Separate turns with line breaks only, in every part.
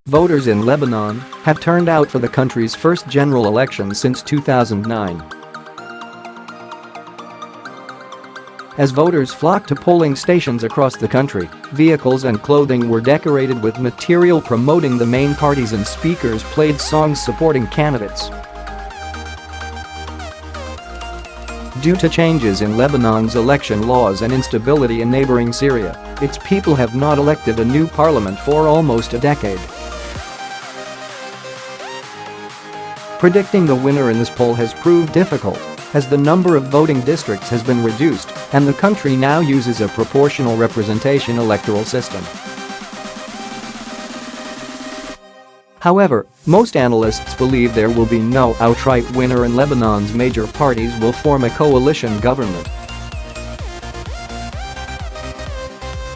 Voters in Lebanon have turned out for the country's first general election since 2009. As voters flocked to polling stations across the country, vehicles and clothing were decorated with material promoting the main parties and speakers played songs supporting candidates. Due to changes in Lebanon's election laws and instability in neighbouring Syria, its people have not elected a new parliament for almost a decade. Predicting the winner in this poll has proved difficult, as the number of voting districts has been reduced and the country now uses a proportional representation electoral system. However, most analysts believe there will be no outright winner and Lebanon's major parties will form a coalition government.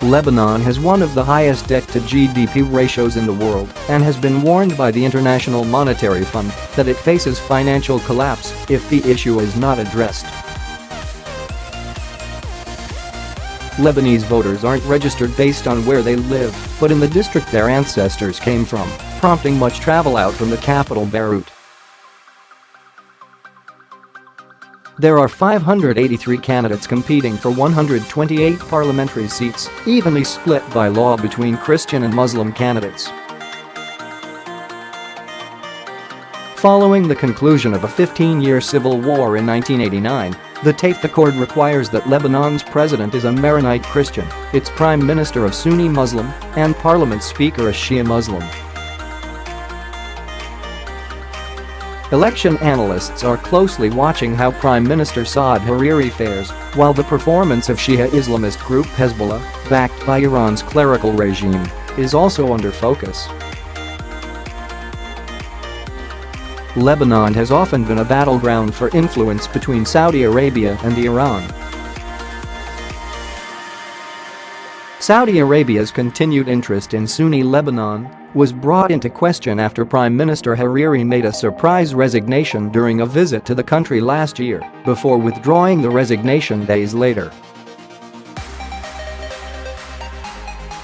Lebanon has one of the highest debt-to-GDP ratios in the world and has been warned by the International Monetary Fund that it faces financial collapse if the issue is not addressed. Lebanese voters aren't registered based on where they live, but in the district their ancestors came from, prompting much travel out from the capital Beirut. There are 583 candidates competing for 128 parliamentary seats, evenly split by law between Christian and Muslim candidates. Following the conclusion of a 15-year civil war in 1989, the Taif Accord requires that Lebanon's president is a Maronite Christian, its prime minister a Sunni Muslim, and parliament speaker a Shia Muslim. Election analysts are closely watching how Prime Minister Saad Hariri fares, while the performance of Shia Islamist group Hezbollah, backed by Iran's clerical regime, is also under focus. Lebanon has often been a battleground for influence between Saudi Arabia and Iran. Saudi Arabia's continued interest in Sunni Lebanon was brought into question after Prime Minister Hariri made a surprise resignation during a visit to the country last year, before withdrawing the resignation days later.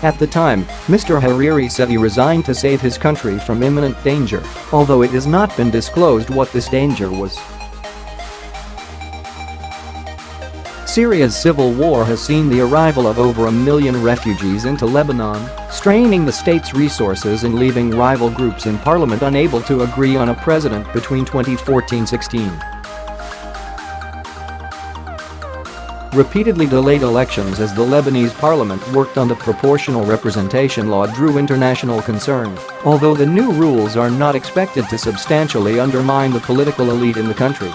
At the time, Mr. Hariri said he resigned to save his country from imminent danger, although it has not been disclosed what this danger was. Syria's civil war has seen the arrival of over 1 million refugees into Lebanon, straining the state's resources and leaving rival groups in parliament unable to agree on a president between 2014-16. Repeatedly delayed elections as the Lebanese parliament worked on the proportional representation law drew international concern, although the new rules are not expected to substantially undermine the political elite in the country.